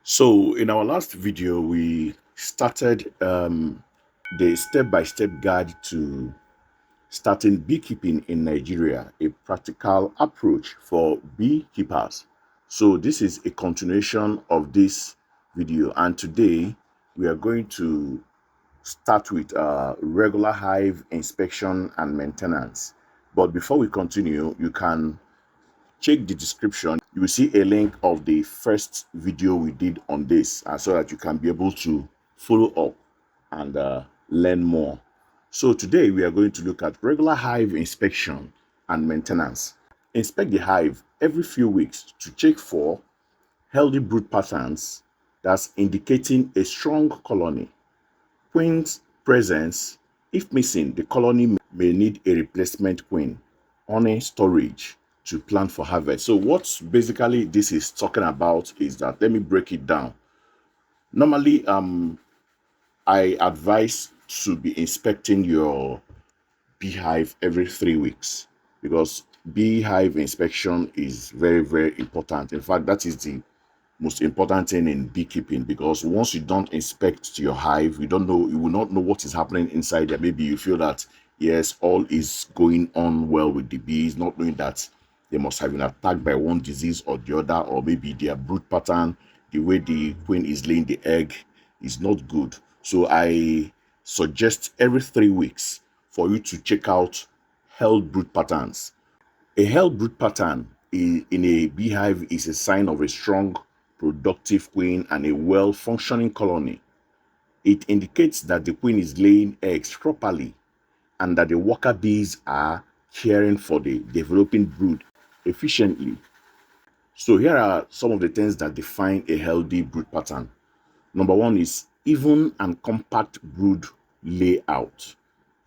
So in our last video, we started the step-by-step guide to starting beekeeping in Nigeria, a practical approach for beekeepers. So this is a continuation of this video, and today we are going to start with regular hive inspection and maintenance. But before we continue, you can check the description. You will see a link of the first video we did on this, so that you can be able to follow up and learn more. So today we are going to look at regular hive inspection and maintenance. Inspect the hive every few weeks to check for healthy brood patterns that's indicating a strong colony. Queen's presence. If missing, the colony may need a replacement queen. Honey storage to plan for harvest. So what basically this is talking about is that, let me break it down. Normally, I advise to be inspecting your beehive every 3 weeks, because beehive inspection is very, very important. In fact, that is the most important thing in beekeeping, because once you don't inspect your hive, you will not know what is happening inside there. Maybe you feel that yes, all is going on well with the bees, not knowing that they must have been attacked by one disease or the other, or maybe their brood pattern, the way the queen is laying the egg is not good. So I suggest every 3 weeks for you to check out held brood patterns. A held brood pattern in a beehive is a sign of a strong, productive queen and a well-functioning colony. It indicates that the queen is laying eggs properly and that the worker bees are caring for the developing brood efficiently. So here are some of the things that define a healthy brood pattern. Number one is even and compact brood layout.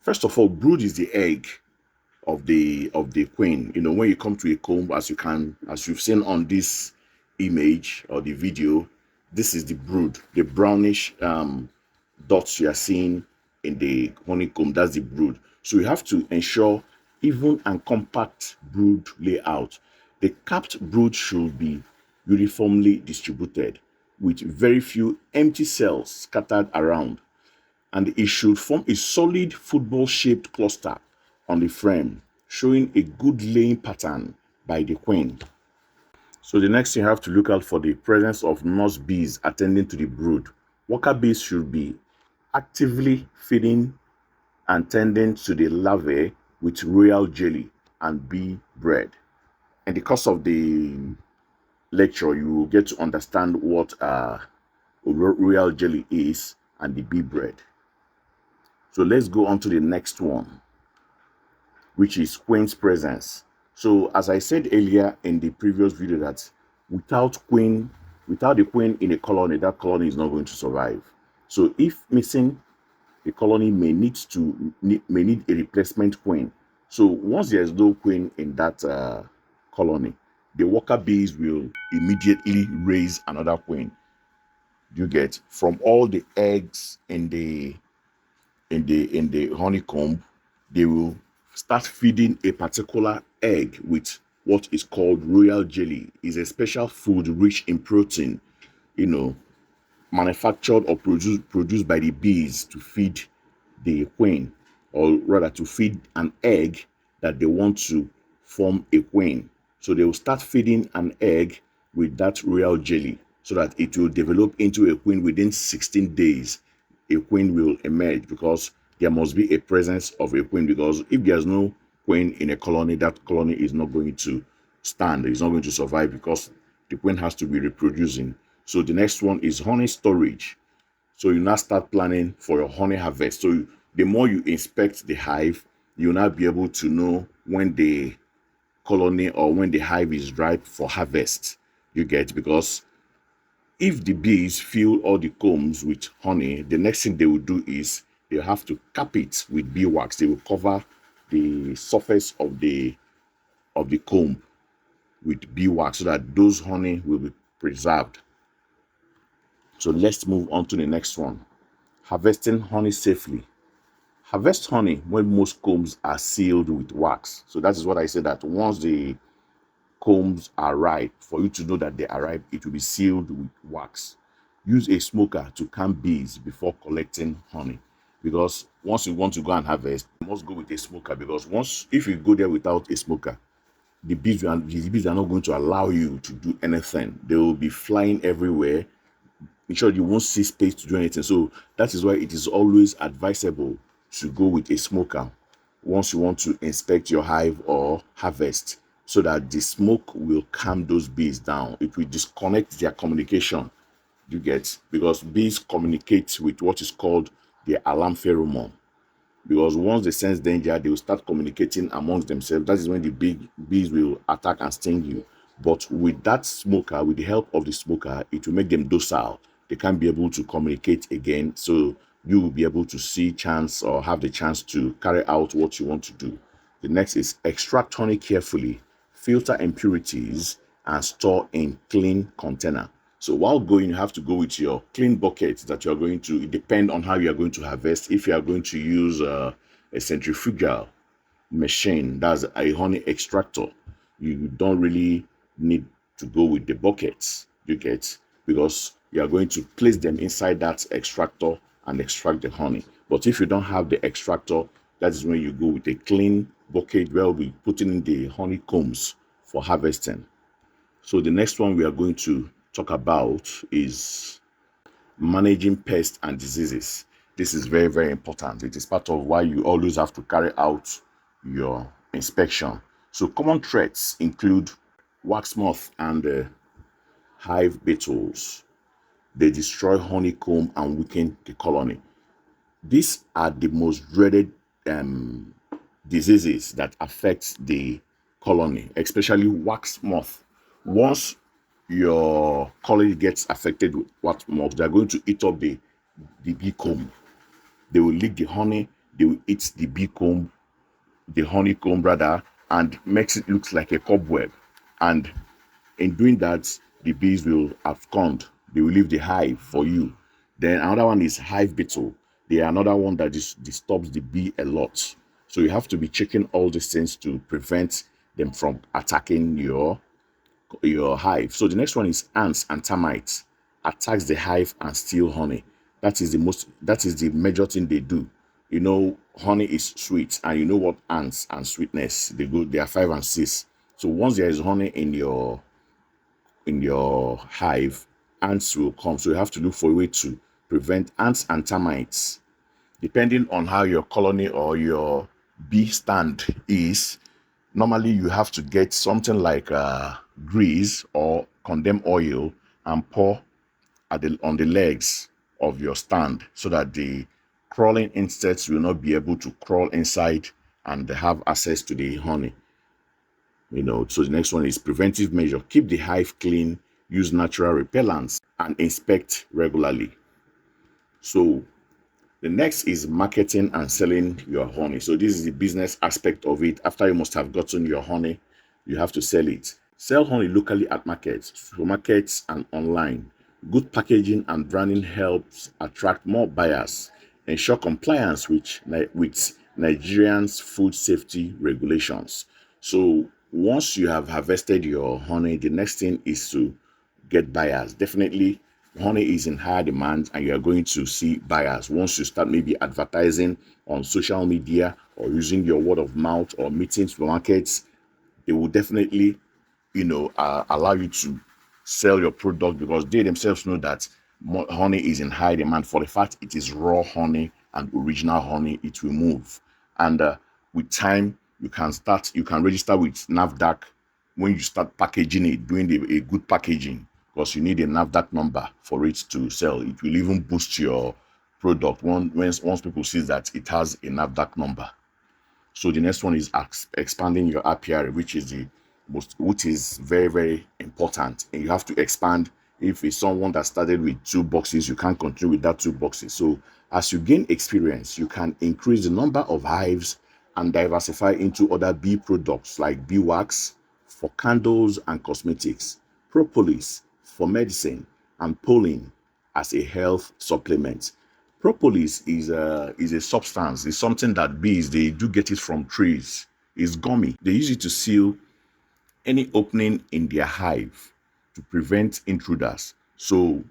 First of all, brood is the egg of the queen. When you come to a comb, as you've seen on this image or the video, this is the brood, the brownish dots you are seeing in the honeycomb. That's the brood. So you have to ensure even and compact brood layout. The capped brood should be uniformly distributed with very few empty cells scattered around, and it should form a solid football-shaped cluster on the frame, showing a good laying pattern by the queen. So the next thing, you have to look out for the presence of nurse bees attending to the brood. Worker bees should be actively feeding and tending to the larvae with royal jelly and bee bread. In the course of the lecture, you will get to understand what royal jelly is and the bee bread. So let's go on to the next one, which is queen's presence. So as I said earlier in the previous video, that without the queen in a colony, that colony is not going to survive. So if missing, the colony may need a replacement queen. So once there is no queen in that colony, the worker bees will immediately raise another queen. You get, from all the eggs in the honeycomb, they will start feeding a particular egg with what is called royal jelly. Is a special food rich in protein, manufactured or produced by the bees to feed the queen, or rather to feed an egg that they want to form a queen. So they will start feeding an egg with that royal jelly so that it will develop into a queen. Within 16 days, a queen will emerge, because there must be a presence of a queen, because if there's no queen in a colony, that colony is not going to stand, it's not going to survive, because the queen has to be reproducing. So the next one is honey storage. So you now start planning for your honey harvest. So the more you inspect the hive, you'll now be able to know when the colony or when the hive is ripe for harvest. You get, because if the bees fill all the combs with honey, the next thing they will do is they'll have to cap it with beeswax. They will cover the surface of the comb with beeswax so that those honey will be preserved. So let's move on to the next one. Harvesting honey safely. Harvest honey when most combs are sealed with wax. So that is what I said, that once the combs are ripe, for you to know that they are ripe, it will be sealed with wax. use a smoker to calm bees before collecting honey. Because once you want to go and harvest, you must go with a smoker. Because once, if you go there without a smoker, the bees are not going to allow you to do anything. They will be flying everywhere. In short, you won't see space to do anything. So that is why it is always advisable to go with a smoker once you want to inspect your hive or harvest, so that the smoke will calm those bees down. It will disconnect their communication. You get, because bees communicate with what is called the alarm pheromone. Because once they sense danger, they will start communicating amongst themselves. That is when the big bees will attack and sting you. But with that smoker, with the help of the smoker, it will make them docile. They can't be able to communicate again. So you will be able to see chance or have the chance to carry out what you want to do. The next is extract honey carefully, filter impurities, and store in clean container. So while going, you have to go with your clean bucket that you're going to, it depends on how you are going to harvest. If you are going to use a centrifugal machine, that's a honey extractor, you don't really need to go with the buckets, you get, because you are going to place them inside that extractor and extract the honey. But if you don't have the extractor, that is when you go with a clean bucket where we'll be putting in the honeycombs for harvesting. So the next one we are going to talk about is managing pests and diseases. This is very, very important. It is part of why you always have to carry out your inspection. So common threats include wax moth and hive beetles. They destroy honeycomb and weaken the colony. These are the most dreaded diseases that affect the colony, especially wax moth. Once your colony gets affected with wax moth, they're going to eat up the bee comb. They will lick the honey, they will eat the bee comb, the honeycomb rather, and makes it look like a cobweb. And in doing that, the bees will abscond. They will leave the hive for you. Then another one is hive beetle. They are another one that disturbs the bee a lot. So you have to be checking all these things to prevent them from attacking your hive. So the next one is ants and termites. Attacks the hive and steal honey. That is the major thing they do. You know, honey is sweet, and you know what ants and sweetness, they are 5 and 6. So once there is honey in your hive, ants will come. So you have to look for a way to prevent ants and termites. Depending on how your colony or your bee stand is, normally you have to get something like grease or condensed oil and pour on the legs of your stand, so that the crawling insects will not be able to crawl inside and have access to the honey. So the next one is preventive measure. Keep the hive clean, use natural repellents, and inspect regularly. So the next is marketing and selling your honey. So this is the business aspect of it. After you must have gotten your honey, you have to sell it. Sell honey locally at markets, supermarkets, and online. Good packaging and branding helps attract more buyers. Ensure compliance with Nigerian's food safety regulations. So once you have harvested your honey, the next thing is to get buyers. Definitely, honey is in higher demand, and you are going to see buyers once you start maybe advertising on social media or using your word of mouth or meeting supermarkets. They will definitely allow you to sell your product, because they themselves know that honey is in high demand. For the fact it is raw honey and original honey, it will move. And with time, you can register with NAFDAC. When you start packaging it, doing a good packaging, because you need a NAFDAC number for it to sell. It will even boost your product once people see that it has a NAFDAC number. So the next one is expanding your apiary, which is very, very important. And you have to expand. If it's someone that started with 2 boxes, you can't continue with that 2 boxes. So as you gain experience, you can increase the number of hives and diversify into other bee products like beeswax for candles and cosmetics, propolis for medicine, and pollen as a health supplement. Propolis is a substance. It's something that bees, they do get it from trees. It's gummy. They use it to seal any opening in their hive to prevent intruders. So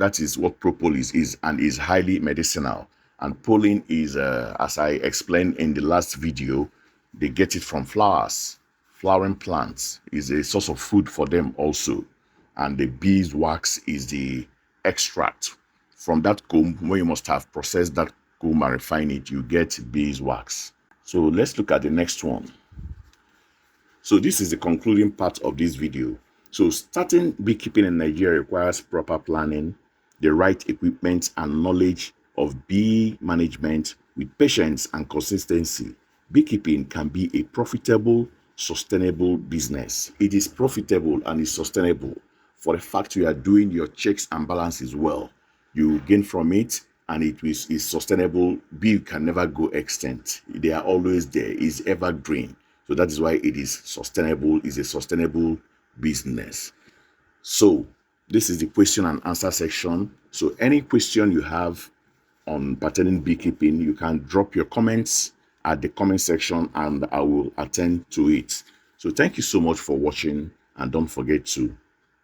That is what propolis is, and is highly medicinal. And pollen is, as I explained in the last video, they get it from flowers. Flowering plants is a source of food for them also. And the beeswax is the extract. From that comb, when you must have processed that comb and refine it, you get beeswax. So let's look at the next one. So this is the concluding part of this video. So starting beekeeping in Nigeria requires proper planning, the right equipment and knowledge of bee management with patience and consistency. Beekeeping can be a profitable, sustainable business. It is profitable and is sustainable for the fact you are doing your checks and balances well. You gain from it, and it is sustainable. Bee can never go extinct. They are always there. It's evergreen. So that is why it is sustainable. It's a sustainable business. So this is the question and answer section. So any question you have on pertaining beekeeping, you can drop your comments at the comment section and I will attend to it. So thank you so much for watching, and don't forget to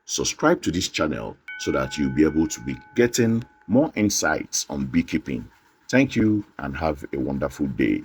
subscribe to this channel so that you'll be able to be getting more insights on beekeeping. Thank you and have a wonderful day.